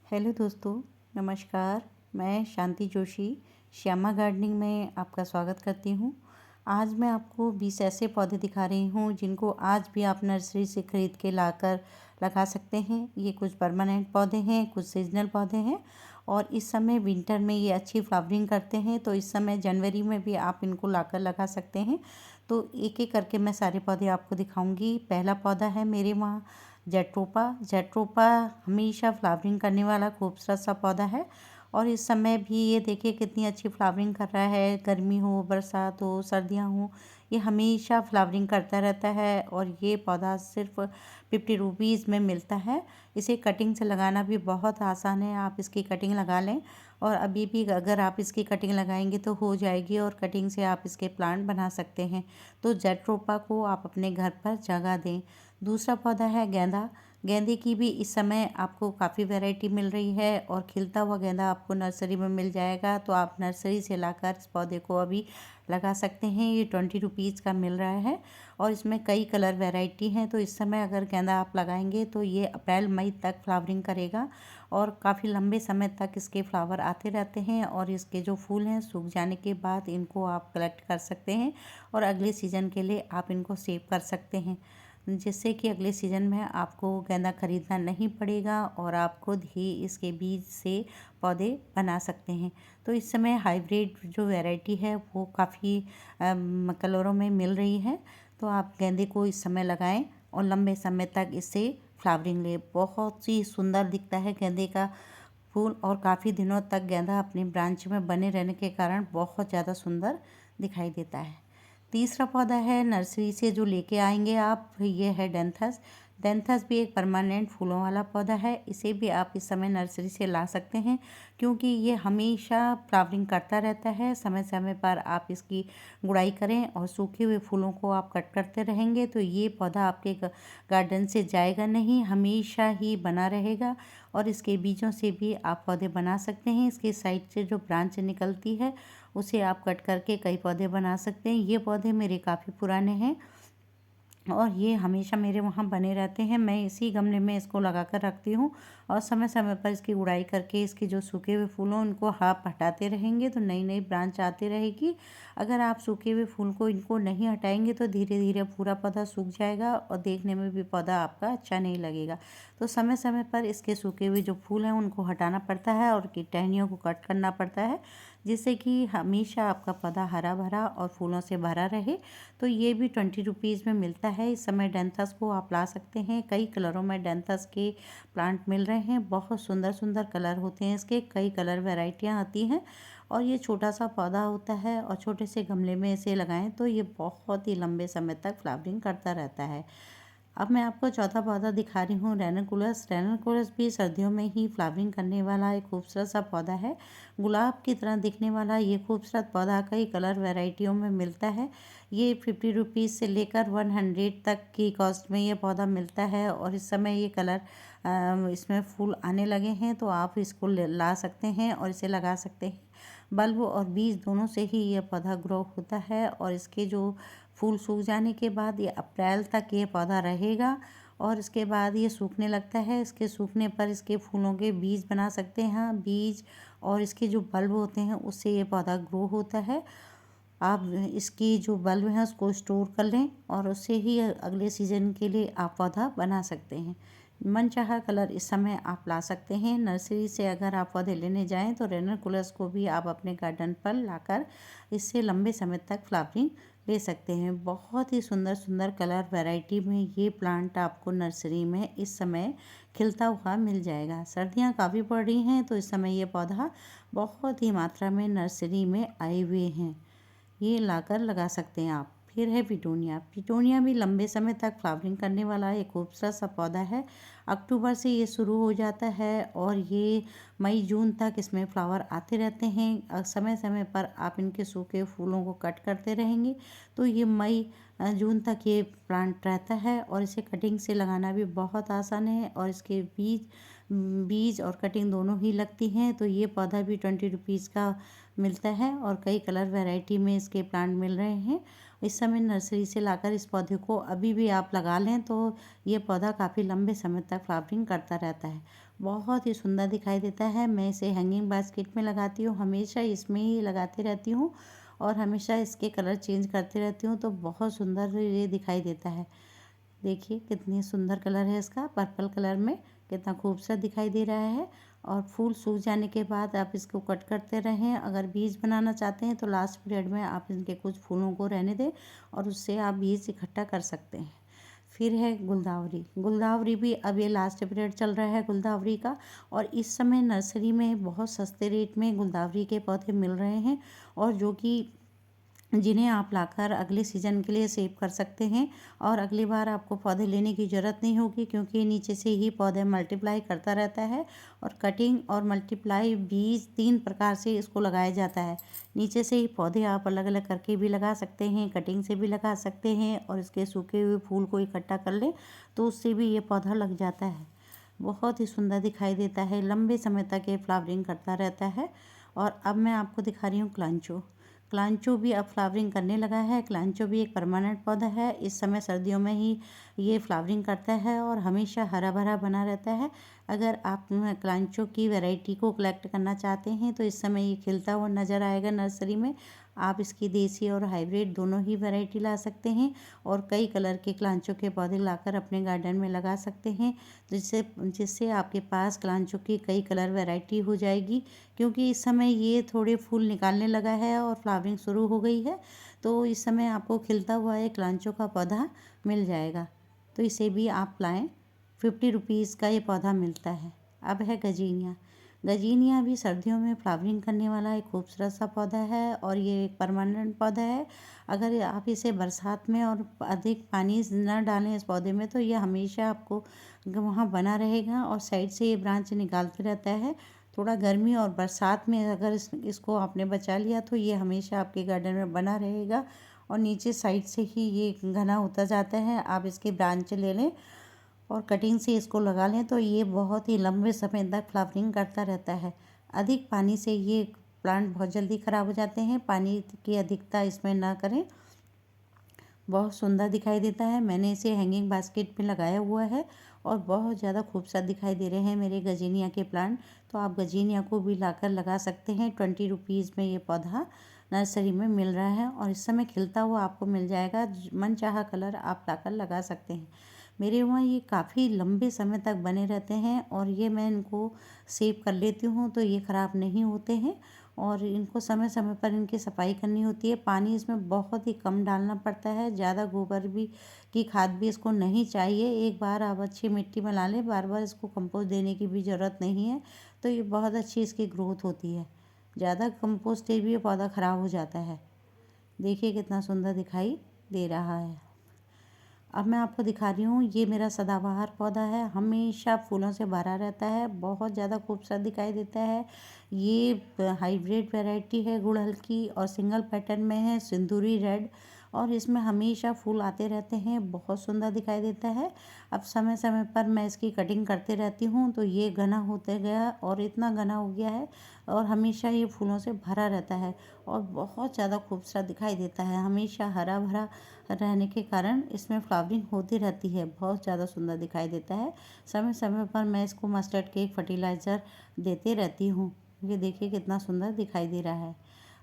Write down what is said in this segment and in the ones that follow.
Hello दोस्तों, नमस्कार। मैं शांति जोशी श्यामा गार्डनिंग में आपका स्वागत करती हूँ। आज मैं आपको 20 ऐसे पौधे दिखा रही हूँ जिनको आज भी आप नर्सरी से ख़रीद के लाकर लगा सकते हैं। ये कुछ परमानेंट पौधे हैं, कुछ सीजनल पौधे हैं और इस समय विंटर में ये अच्छी फ्लावरिंग करते हैं, तो इस समय जनवरी में भी आप इनको लाकर लगा सकते हैं। तो एक एक करके मैं सारे पौधे आपको दिखाऊंगी। पहला पौधा है मेरे वहाँ जेट्रोपा। जेट्रोपा हमेशा फ्लावरिंग करने वाला खूबसूरत सा पौधा है और इस समय भी ये देखिए कितनी अच्छी फ्लावरिंग कर रहा है। गर्मी हो, बरसात हो, सर्दियाँ हो, ये हमेशा फ्लावरिंग करता रहता है और ये पौधा सिर्फ 50 रुपीज़ में मिलता है। इसे कटिंग से लगाना भी बहुत आसान है। आप इसकी कटिंग लगा लें और अभी भी अगर आप इसकी कटिंग लगाएंगे तो हो जाएगी और कटिंग से आप इसके प्लांट बना सकते हैं। तो जेट्रोपा को आप अपने घर पर जगह दें। दूसरा पौधा है गेंदा। गेंदे की भी इस समय आपको काफ़ी वैरायटी मिल रही है और खिलता हुआ गेंदा आपको नर्सरी में मिल जाएगा, तो आप नर्सरी से लाकर इस पौधे को अभी लगा सकते हैं। ये 20 रुपीज़ का मिल रहा है और इसमें कई कलर वैरायटी हैं। तो इस समय अगर गेंदा आप लगाएंगे तो ये अप्रैल मई तक फ्लावरिंग करेगा और काफ़ी लंबे समय तक इसके फ्लावर आते रहते हैं और इसके जो फूल हैं सूख जाने के बाद इनको आप कलेक्ट कर सकते हैं और अगले सीज़न के लिए आप इनको सेव कर सकते हैं, जिससे कि अगले सीज़न में आपको गेंदा ख़रीदना नहीं पड़ेगा और आप खुद ही इसके बीज से पौधे बना सकते हैं। तो इस समय हाइब्रिड जो वैरायटी है वो काफ़ी कलरों में मिल रही है, तो आप गेंदे को इस समय लगाएं और लंबे समय तक इससे फ्लावरिंग ले। बहुत ही सुंदर दिखता है गेंदे का फूल और काफ़ी दिनों तक गेंदा अपनी ब्रांच में बने रहने के कारण बहुत ज़्यादा सुंदर दिखाई देता है। तीसरा पौधा है नर्सरी से जो लेके आएंगे आप, ये है डेंथस। डेंथस भी एक परमानेंट फूलों वाला पौधा है। इसे भी आप इस समय नर्सरी से ला सकते हैं क्योंकि ये हमेशा फ्लावरिंग करता रहता है। समय समय पर आप इसकी गुड़ाई करें और सूखे हुए फूलों को आप कट करते रहेंगे तो ये पौधा आपके गार्डन से जाएगा नहीं, हमेशा ही बना रहेगा और इसके बीजों से भी आप पौधे बना सकते हैं। इसके साइड से जो ब्रांच निकलती है उसे आप कट करके कई पौधे बना सकते हैं। ये पौधे मेरे काफ़ी पुराने हैं और ये हमेशा मेरे वहाँ बने रहते हैं। मैं इसी गमले में इसको लगा कर रखती हूँ और समय समय पर इसकी गुड़ाई करके इसके जो सूखे हुए फूल हों उनको आप हटाते रहेंगे तो नई नई ब्रांच आती रहेगी। अगर आप सूखे हुए फूल को इनको नहीं हटाएंगे तो धीरे धीरे पूरा पौधा सूख जाएगा और देखने में भी पौधा आपका अच्छा नहीं लगेगा। तो समय समय पर इसके सूखे हुए जो फूल हैं उनको हटाना पड़ता है और की टहनियों को कट करना पड़ता है, जिससे कि हमेशा आपका पौधा हरा भरा और फूलों से भरा रहे। तो ये भी 20 रुपीज़ में मिलता है। इस समय डेंथस को आप ला सकते हैं। कई कलरों में डेंथस के प्लांट मिल रहे हैं। बहुत सुंदर सुंदर कलर होते हैं इसके, कई कलर वैरायटियाँ आती हैं और ये छोटा सा पौधा होता है और छोटे से गमले में इसे लगाएं तो ये बहुत ही लंबे समय तक फ्लावरिंग करता रहता है। अब मैं आपको चौथा पौधा दिखा रही हूँ रेनकुलस। रेनकुलस भी सर्दियों में ही फ्लावरिंग करने वाला एक खूबसूरत सा पौधा है। गुलाब की तरह दिखने वाला ये खूबसूरत पौधा कई कलर वैरायटियों में मिलता है। ये 50 रुपीज़ से लेकर 100 तक की कॉस्ट में ये पौधा मिलता है और इस समय ये कलर इसमें फूल आने लगे हैं, तो आप इसको ला सकते हैं और इसे लगा सकते हैं। बल्ब और बीज दोनों से ही ये पौधा ग्रो होता है और इसके जो फूल सूख जाने के बाद ये अप्रैल तक ये पौधा रहेगा और इसके बाद ये सूखने लगता है। इसके सूखने पर इसके फूलों के बीज बना सकते हैं। बीज और इसके जो बल्ब होते हैं उससे ये पौधा ग्रो होता है। आप इसकी जो बल्ब हैं उसको स्टोर कर लें और उससे ही अगले सीज़न के लिए आप पौधा बना सकते हैं। मनचाहा कलर इस समय आप ला सकते हैं। नर्सरी से अगर आप पौधे लेने जाएं तो रेनकुलस को भी आप अपने गार्डन पर लाकर इससे लंबे समय तक फ्लावरिंग ले सकते हैं। बहुत ही सुंदर सुंदर कलर वैरायटी में ये प्लांट आपको नर्सरी में इस समय खिलता हुआ मिल जाएगा। सर्दियाँ काफ़ी पड़ रही हैं तो इस समय ये पौधा बहुत ही मात्रा में नर्सरी में आए हुए हैं, ये लाकर लगा सकते हैं आप। फिर है पिटूनिया। पिटूनिया भी लंबे समय तक फ्लावरिंग करने वाला एक खूबसूरत सा पौधा है। अक्टूबर से ये शुरू हो जाता है और ये मई जून तक इसमें फ्लावर आते रहते हैं। समय समय पर आप इनके सूखे फूलों को कट करते रहेंगे तो ये मई जून तक ये प्लांट रहता है और इसे कटिंग से लगाना भी बहुत आसान है और इसके बीज बीज और कटिंग दोनों ही लगती हैं। तो ये पौधा भी 20 रुपीज़ का मिलता है और कई कलर वैरायटी में इसके प्लांट मिल रहे हैं इस समय नर्सरी से लाकर इस पौधे को अभी भी आप लगा लें तो ये पौधा काफ़ी लंबे समय तक फ्लावरिंग करता रहता है। बहुत ही सुंदर दिखाई देता है। मैं इसे हैंगिंग बास्केट में लगाती हूँ, हमेशा इसमें ही लगाती रहती हूँ और हमेशा इसके कलर चेंज करती रहती हूँ, तो बहुत सुंदर ये दिखाई देता है। देखिए कितनी सुंदर कलर है इसका, पर्पल कलर में कितना खूबसूरत दिखाई दे रहा है। और फूल सूख जाने के बाद आप इसको कट करते रहें। अगर बीज बनाना चाहते हैं तो लास्ट पीरियड में आप इनके कुछ फूलों को रहने दें और उससे आप बीज इकट्ठा कर सकते हैं। फिर है गुलदावरी। गुलदावरी भी अब ये लास्ट पीरियड चल रहा है गुलदावरी का, और इस समय नर्सरी में बहुत सस्ते रेट में गुलदावरी के पौधे मिल रहे हैं और जो कि जिन्हें आप लाकर अगले सीज़न के लिए सेव कर सकते हैं और अगली बार आपको पौधे लेने की ज़रूरत नहीं होगी, क्योंकि नीचे से ही पौधे मल्टीप्लाई करता रहता है। और कटिंग और मल्टीप्लाई बीज 3 प्रकार से इसको लगाया जाता है। नीचे से ही पौधे आप अलग अलग करके भी लगा सकते हैं, कटिंग से भी लगा सकते हैं, और इसके सूखे हुए फूल को इकट्ठा कर लें तो उससे भी ये पौधा लग जाता है। बहुत ही सुंदर दिखाई देता है, लंबे समय तक ये फ्लावरिंग करता रहता है। और अब मैं आपको दिखा रही हूँ क्लांचो। क्लांचो भी अब फ्लावरिंग करने लगा है। क्लांचो भी एक परमानेंट पौधा है। इस समय सर्दियों में ही ये फ्लावरिंग करता है और हमेशा हरा भरा बना रहता है। अगर आप क्लांचो की वैरायटी को कलेक्ट करना चाहते हैं तो इस समय ये खिलता हुआ नज़र आएगा नर्सरी में। आप इसकी देसी और हाइब्रिड दोनों ही वैरायटी ला सकते हैं और कई कलर के क्लांचो के पौधे लाकर अपने गार्डन में लगा सकते हैं, जिससे जिससे आपके पास क्लांचो की कई कलर वैरायटी हो जाएगी। क्योंकि इस समय ये थोड़े फूल निकालने लगा है और फ्लावरिंग शुरू हो गई है, तो इस समय आपको खिलता हुआ एक क्लांचो का पौधा मिल जाएगा, तो इसे भी आप लाएं। 50 रुपीज़ का ये पौधा मिलता है। अब है गजीनिया। गजीनिया भी सर्दियों में फ्लावरिंग करने वाला एक खूबसूरत सा पौधा है और ये एक परमानेंट पौधा है। अगर आप इसे बरसात में और अधिक पानी न डालें इस पौधे में तो ये हमेशा आपको वहाँ बना रहेगा और साइड से ये ब्रांच निकालते रहता है। थोड़ा गर्मी और बरसात में अगर इसको आपने बचा लिया तो ये हमेशा आपके गार्डन में बना रहेगा और नीचे साइड से ही ये घना होता जाता है। आप इसके ब्रांच ले लें और कटिंग से इसको लगा लें तो ये बहुत ही लंबे समय तक फ्लावरिंग करता रहता है। अधिक पानी से ये प्लांट बहुत जल्दी ख़राब हो जाते हैं, पानी की अधिकता इसमें ना करें। बहुत सुंदर दिखाई देता है। मैंने इसे हैंगिंग बास्केट में लगाया हुआ है और बहुत ज़्यादा खूबसूरत दिखाई दे रहे हैं मेरे गजीनिया के प्लांट। तो आप गजीनिया को भी लाकर लगा सकते हैं। 20 रुपीज़ में ये पौधा नर्सरी में मिल रहा है और इस समय खिलता हुआ आपको मिल जाएगा। मनचाहा कलर आप लाकर लगा सकते हैं। मेरे वहाँ ये काफ़ी लंबे समय तक बने रहते हैं और ये मैं इनको सेव कर लेती हूँ तो ये ख़राब नहीं होते हैं। और इनको समय समय पर इनकी सफाई करनी होती है। पानी इसमें बहुत ही कम डालना पड़ता है। ज़्यादा गोबर भी की खाद भी इसको नहीं चाहिए। एक बार आप अच्छी मिट्टी में ला लें, बार बार इसको कंपोस्ट देने की भी ज़रूरत नहीं है, तो ये बहुत अच्छी इसकी ग्रोथ होती है। ज़्यादा कंपोस्ट से भी ये पौधा ख़राब हो जाता है। देखिए कितना सुंदर दिखाई दे रहा है। अब मैं आपको दिखा रही हूँ, ये मेरा सदाबहार पौधा है, हमेशा फूलों से भरा रहता है, बहुत ज़्यादा खूबसूरत दिखाई देता है। ये हाइब्रिड वैरायटी है गुड़हल की और सिंगल पैटर्न में है, सिंदूरी रेड, और इसमें हमेशा फूल आते रहते हैं, बहुत सुंदर दिखाई देता है। अब समय समय पर मैं इसकी कटिंग करते रहती हूँ तो ये घना होते गया और इतना घना हो गया है और हमेशा ये फूलों से भरा रहता है और बहुत ज़्यादा खूबसूरत दिखाई देता है। हमेशा हरा भरा रहने के कारण इसमें फ्लावरिंग होती रहती है, बहुत ज़्यादा सुंदर दिखाई देता है। समय समय पर मैं इसको मस्टर्ड केक फर्टिलाइज़र देते रहती हूँ। ये देखिए कितना सुंदर दिखाई दे रहा है।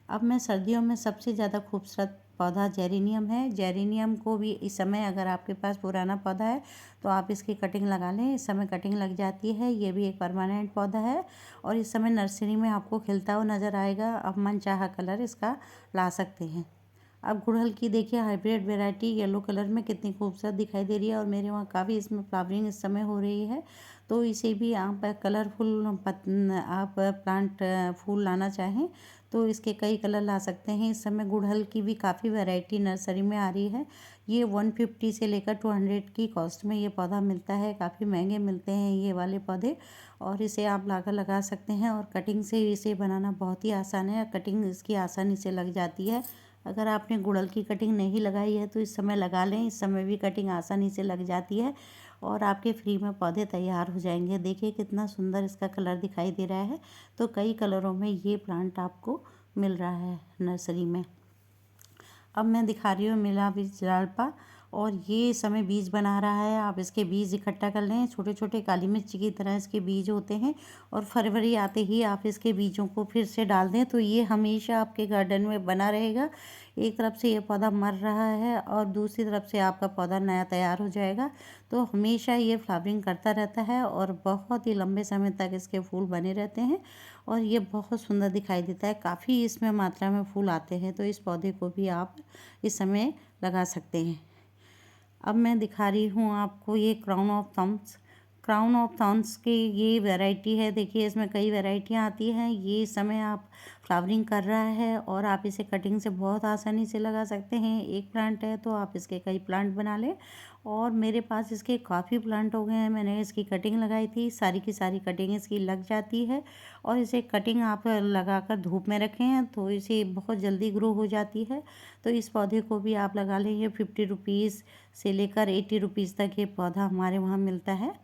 अब मैं सर्दियों में सबसे ज़्यादा खूबसूरत पौधा जेरेनियम है। जेरेनियम को भी इस समय अगर आपके पास पुराना पौधा है तो आप इसकी कटिंग लगा लें, इस समय कटिंग लग जाती है। ये भी एक परमानेंट पौधा है और इस समय नर्सरी में आपको खिलता हुआ नज़र आएगा। अब मनचाहा कलर इसका ला सकते हैं। अब गुड़हल की देखिए हाइब्रिड वैरायटी येलो कलर में कितनी खूबसूरत दिखाई दे रही है और मेरे वहाँ काफ़ी इसमें फ्लावरिंग इस समय हो रही है। तो इसे भी आप कलरफुल आप प्लांट फूल लाना चाहें तो इसके कई कलर ला सकते हैं। इस समय गुड़हल की भी काफ़ी वैरायटी नर्सरी में आ रही है। ये 150 से लेकर 200 की कॉस्ट में ये पौधा मिलता है, काफ़ी महंगे मिलते हैं ये वाले पौधे, और इसे आप लाकर लगा सकते हैं। और कटिंग से इसे बनाना बहुत ही आसान है, कटिंग इसकी आसानी से लग जाती है। अगर आपने गुड़हल की कटिंग नहीं लगाई है तो इस समय लगा लें, इस समय भी कटिंग आसानी से लग जाती है और आपके फ्री में पौधे तैयार हो जाएंगे। देखिए कितना सुंदर इसका कलर दिखाई दे रहा है। तो कई कलरों में ये प्लांट आपको मिल रहा है नर्सरी में। अब मैं दिखा रही हूँ मिला बीज डालपा, और ये इस समय बीज बना रहा है। आप इसके बीज इकट्ठा कर लें, छोटे छोटे काली मिर्च की तरह इसके बीज होते हैं, और फरवरी आते ही आप इसके बीजों को फिर से डाल दें तो ये हमेशा आपके गार्डन में बना रहेगा। एक तरफ से ये पौधा मर रहा है और दूसरी तरफ से आपका पौधा नया तैयार हो जाएगा, तो हमेशा ये फ्लावरिंग करता रहता है और बहुत ही लंबे समय तक इसके फूल बने रहते हैं और ये बहुत सुंदर दिखाई देता है। काफ़ी इसमें मात्रा में फूल आते हैं, तो इस पौधे को भी आप इस समय लगा सकते हैं। अब मैं दिखा रही हूँ आपको ये crown of thorns. Crown of thorns की ये वैरायटी है। देखिए इसमें कई वैरायटियाँ आती हैं। ये इस समय आप फ्लावरिंग कर रहा है और आप इसे कटिंग से बहुत आसानी से लगा सकते हैं। एक प्लांट है तो आप इसके कई प्लांट बना लें, और मेरे पास इसके काफ़ी प्लांट हो गए हैं। मैंने इसकी कटिंग लगाई थी, सारी की सारी कटिंग इसकी लग जाती है, और इसे कटिंग आप लगाकर धूप में रखें हैं तो इसे बहुत जल्दी ग्रो हो जाती है। तो इस पौधे को भी आप लगा लें। ये 50 रुपीज़ से लेकर 80 रुपीज़ तक ये पौधा हमारे वहाँ मिलता है।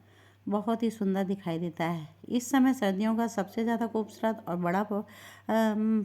बहुत ही सुंदर दिखाई देता है। इस समय सर्दियों का सबसे ज़्यादा खूबसूरत और बड़ा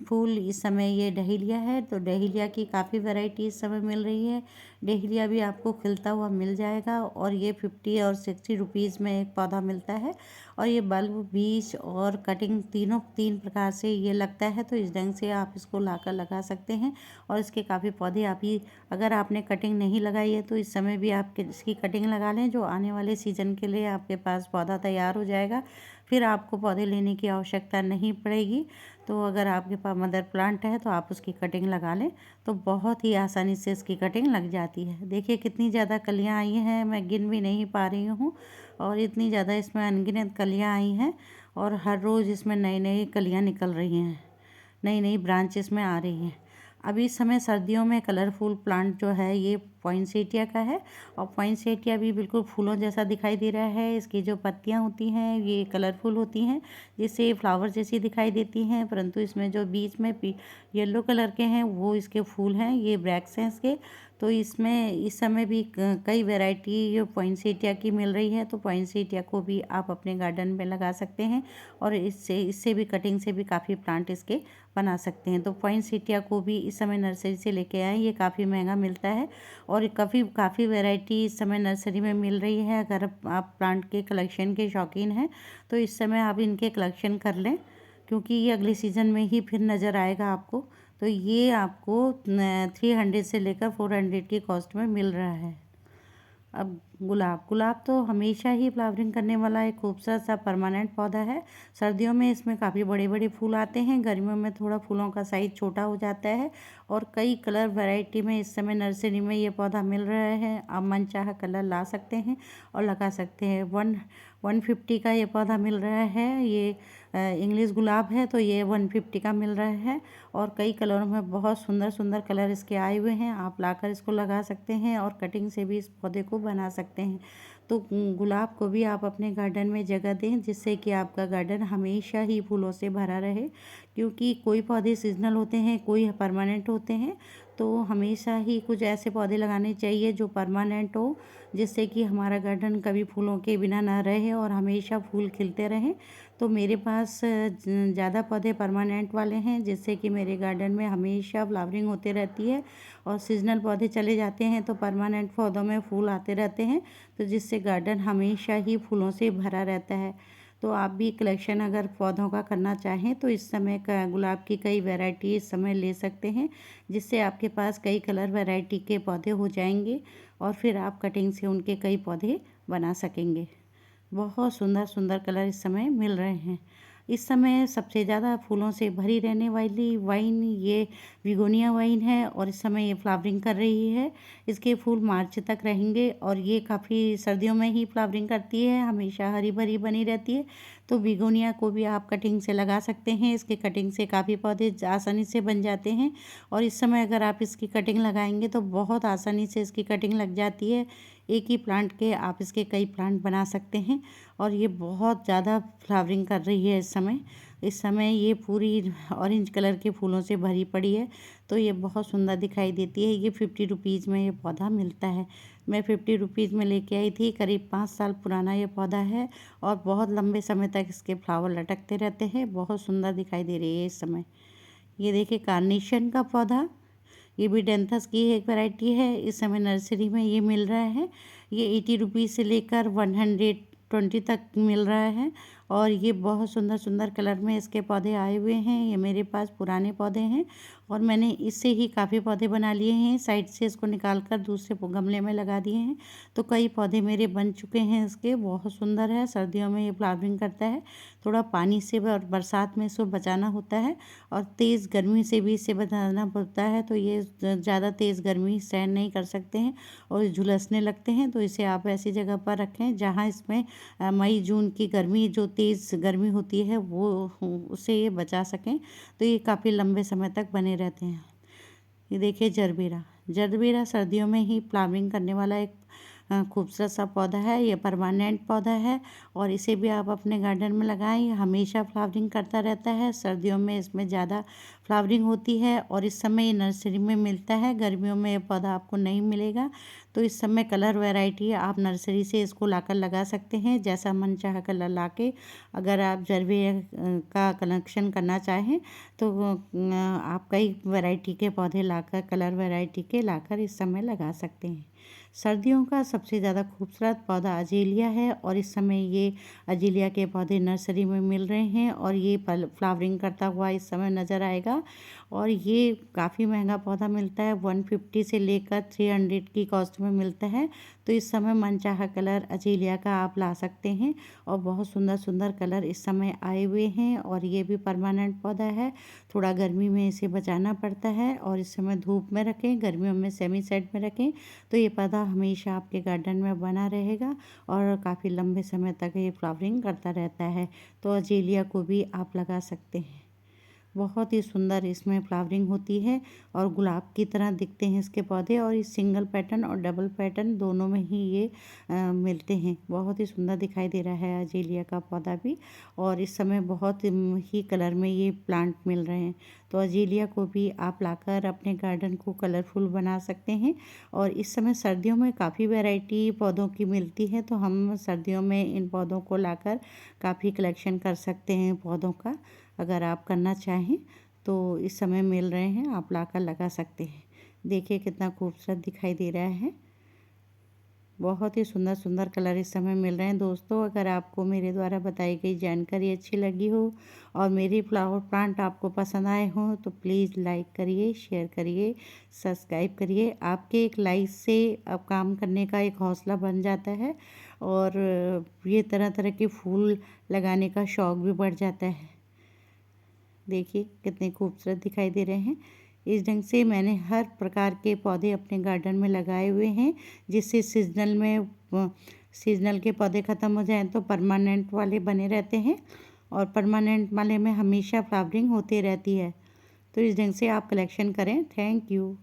फूल इस समय ये डहेलिया है। तो डहेलिया की काफ़ी वैरायटी इस समय मिल रही है। डहेलिया भी आपको खिलता हुआ मिल जाएगा, और ये 50 और 60 रुपीज़ में एक पौधा मिलता है, और ये बल्ब, बीज और कटिंग तीन प्रकार से ये लगता है। तो इस ढंग से आप इसको लाकर लगा सकते हैं, और इसके काफ़ी पौधे आप ही, अगर आपने कटिंग नहीं लगाई है तो इस समय भी आप इसकी कटिंग लगा लें, जो आने वाले सीज़न के लिए आपके पास पौधा तैयार हो जाएगा। फिर आपको पौधे लेने की आवश्यकता नहीं पड़ेगी। तो अगर आपके पास मदर प्लांट है तो आप उसकी कटिंग लगा लें, तो बहुत ही आसानी से इसकी कटिंग लग जाती है। देखिए कितनी ज़्यादा कलियाँ आई हैं, मैं गिन भी नहीं पा रही हूँ, और इतनी ज़्यादा इसमें अनगिनत कलियाँ आई हैं, और हर रोज़ इसमें नई नई कलियाँ निकल रही हैं, नई नई ब्रांच इसमें आ रही हैं। अभी इस समय सर्दियों में कलरफुल प्लांट जो है ये पॉइंसेटिया का है, और पॉइंसेटिया भी बिल्कुल फूलों जैसा दिखाई दे रहा है। इसकी जो पत्तियां होती हैं ये कलरफुल होती हैं, जिससे ये फ्लावर जैसी दिखाई देती हैं, परंतु इसमें जो बीच में येलो कलर के हैं वो इसके फूल हैं, ये ब्रैक्स हैं इसके। तो इसमें इस समय भी कई वैरायटी जो पॉइंसेटिया की मिल रही है, तो पॉइंसेटिया को भी आप अपने गार्डन में लगा सकते हैं, और इससे भी कटिंग से भी काफ़ी प्लांट इसके बना सकते हैं। तो पॉइंसेटिया को भी इस समय नर्सरी से लेके आए, ये काफ़ी महंगा मिलता है, और काफ़ी वैरायटी इस समय नर्सरी में मिल रही है। अगर आप प्लांट के कलेक्शन के शौकीन हैं तो इस समय आप इनके कलेक्शन कर लें, क्योंकि ये अगले सीज़न में ही फिर नज़र आएगा आपको। तो ये आपको 300 से लेकर 400 की कॉस्ट में मिल रहा है। अब गुलाब तो हमेशा ही फ्लावरिंग करने वाला एक खूबसूरत सा परमानेंट पौधा है। सर्दियों में इसमें काफ़ी बड़े बड़े फूल आते हैं, गर्मियों में थोड़ा फूलों का साइज़ छोटा हो जाता है, और कई कलर वैरायटी में इस समय नर्सरी में ये पौधा मिल रहा है। आप मनचाहा कलर ला सकते हैं और लगा सकते हैं। 150 का ये पौधा मिल रहा है। ये इंग्लिश गुलाब है, तो ये 150 का मिल रहा है, और कई कलरों में बहुत सुंदर सुंदर कलर इसके आए हुए हैं। आप लाकर इसको लगा सकते हैं, और कटिंग से भी इस पौधे को बना सकते हैं। तो गुलाब को भी आप अपने गार्डन में जगह दें, जिससे कि आपका गार्डन हमेशा ही फूलों से भरा रहे, क्योंकि कोई पौधे सीजनल होते हैं, कोई परमानेंट होते हैं। तो हमेशा ही कुछ ऐसे पौधे लगाने चाहिए जो परमानेंट हो, जिससे कि हमारा गार्डन कभी फूलों के बिना ना रहे और हमेशा फूल खिलते रहें। तो मेरे पास ज़्यादा पौधे परमानेंट वाले हैं, जिससे कि मेरे गार्डन में हमेशा फ्लावरिंग होते रहती है, और सीजनल पौधे चले जाते हैं तो परमानेंट पौधों में फूल आते रहते हैं, तो जिससे गार्डन हमेशा ही फूलों से भरा रहता है। तो आप भी कलेक्शन अगर पौधों का करना चाहें तो इस समय का गुलाब की कई वैरायटी इस समय ले सकते हैं, जिससे आपके पास कई कलर वैरायटी के पौधे हो जाएंगे, और फिर आप कटिंग से उनके कई पौधे बना सकेंगे। बहुत सुंदर सुंदर कलर इस समय मिल रहे हैं। इस समय सबसे ज़्यादा फूलों से भरी रहने वाली वाइन ये बिगोनिया वाइन है, और इस समय ये फ्लावरिंग कर रही है। इसके फूल मार्च तक रहेंगे, और ये काफ़ी सर्दियों में ही फ्लावरिंग करती है, हमेशा हरी भरी बनी रहती है। तो बिगोनिया को भी आप कटिंग से लगा सकते हैं। इसके कटिंग से काफ़ी पौधे आसानी से बन जाते हैं, और इस समय अगर आप इसकी कटिंग लगाएंगे तो बहुत आसानी से इसकी कटिंग लग जाती है। एक ही प्लांट के आप इसके कई प्लांट बना सकते हैं, और ये बहुत ज़्यादा फ्लावरिंग कर रही है इस समय ये पूरी ऑरेंज कलर के फूलों से भरी पड़ी है, तो ये बहुत सुंदर दिखाई देती है। ये 50 रुपीज़ में ये पौधा मिलता है। मैं 50 रुपीज़ में लेके आई थी। करीब 5 साल पुराना ये पौधा है, और बहुत लंबे समय तक इसके फ्लावर लटकते रहते हैं। बहुत सुंदर दिखाई दे रही है इस समय। ये देखिए कार्नेशन का पौधा, ये भी डेंथस की एक वैरायटी है। इस समय नर्सरी में ये मिल रहा है। ये 80 रुपीज़ से लेकर 120 तक मिल रहा है। और ये बहुत सुंदर सुंदर कलर में इसके पौधे आए हुए हैं। ये मेरे पास पुराने पौधे हैं और मैंने इससे ही काफ़ी पौधे बना लिए हैं। साइड से इसको निकाल कर दूसरे गमले में लगा दिए हैं, तो कई पौधे मेरे बन चुके हैं इसके। बहुत सुंदर है। सर्दियों में ये फ्लावरिंग करता है। थोड़ा पानी से और बरसात में इसको बचाना होता है और तेज़ गर्मी से भी इसे बचाना पड़ता है। तो ये ज़्यादा तेज़ गर्मी सहन नहीं कर सकते हैं और झुलसने लगते हैं। तो इसे आप ऐसी जगह पर रखें जहाँ इसमें मई जून की गर्मी, जो तेज़ गर्मी होती है, वो उससे ये बचा सकें। तो ये काफ़ी लंबे समय तक बने रहते हैं। ये देखिए जरबेरा। जरबेरा सर्दियों में ही फ्लावरिंग करने वाला एक खूबसूरत सा पौधा है। ये परमानेंट पौधा है और इसे भी आप अपने गार्डन में लगाएं। ये हमेशा फ्लावरिंग करता रहता है। सर्दियों में इसमें ज़्यादा फ्लावरिंग होती है और इस समय ये नर्सरी में मिलता है। गर्मियों में ये पौधा आपको नहीं मिलेगा। तो इस समय कलर वैरायटी आप नर्सरी से इसको लाकर लगा सकते हैं, जैसा मन चाहा कलर लाके। अगर आप जरबेरा का कलेक्शन करना चाहें तो आप कई वैरायटी के पौधे लाकर, कलर वैरायटी के लाकर इस समय लगा सकते हैं। सर्दियों का सबसे ज़्यादा खूबसूरत पौधा अजेलिया है और इस समय ये अजेलिया के पौधे नर्सरी में मिल रहे हैं और ये फ्लावरिंग करता हुआ इस समय नज़र आएगा। और ये काफ़ी महंगा पौधा मिलता है, 150 से लेकर 300 की कॉस्ट में मिलता है। तो इस समय मनचाहा कलर अजेलिया का आप ला सकते हैं और बहुत सुंदर सुंदर कलर इस समय आए हुए हैं। और ये भी परमानेंट पौधा है। थोड़ा गर्मी में इसे बचाना पड़ता है और इस समय धूप में रखें, गर्मियों में सेमी सेड में रखें, तो ये पौधा हमेशा आपके गार्डन में बना रहेगा और काफ़ी लंबे समय तक ये फ्लावरिंग करता रहता है। तो अजेलिया को भी आप लगा सकते हैं। बहुत ही सुंदर इसमें फ्लावरिंग होती है और गुलाब की तरह दिखते हैं इसके पौधे। और इस सिंगल पैटर्न और डबल पैटर्न दोनों में ही ये मिलते हैं। बहुत ही सुंदर दिखाई दे रहा है अजेलिया का पौधा भी। और इस समय बहुत ही कलर में ये प्लांट मिल रहे हैं। तो अजेलिया को भी आप लाकर अपने गार्डन को कलरफुल बना सकते हैं। और इस समय सर्दियों में काफ़ी वैरायटी पौधों की मिलती है, तो हम सर्दियों में इन पौधों को लाकर काफ़ी कलेक्शन कर सकते हैं पौधों का। अगर आप करना चाहें तो इस समय मिल रहे हैं, आप लाकर लगा सकते हैं। देखिए कितना खूबसूरत दिखाई दे रहा है। बहुत ही सुंदर सुंदर कलर इस समय मिल रहे हैं दोस्तों। अगर आपको मेरे द्वारा बताई गई जानकारी अच्छी लगी हो और मेरे फ्लावर प्लांट आपको पसंद आए हों तो प्लीज़ लाइक करिए, शेयर करिए, सब्सक्राइब करिए। आपके एक लाइक से अब काम करने का एक हौसला बन जाता है और ये तरह तरह के फूल लगाने का शौक़ भी बढ़ जाता है। देखिए कितने खूबसूरत दिखाई दे रहे हैं। इस ढंग से मैंने हर प्रकार के पौधे अपने गार्डन में लगाए हुए हैं, जिससे सीजनल के पौधे ख़त्म हो जाएं तो परमानेंट वाले बने रहते हैं और परमानेंट वाले में हमेशा फ्लावरिंग होती रहती है। तो इस ढंग से आप कलेक्शन करें। Thank you.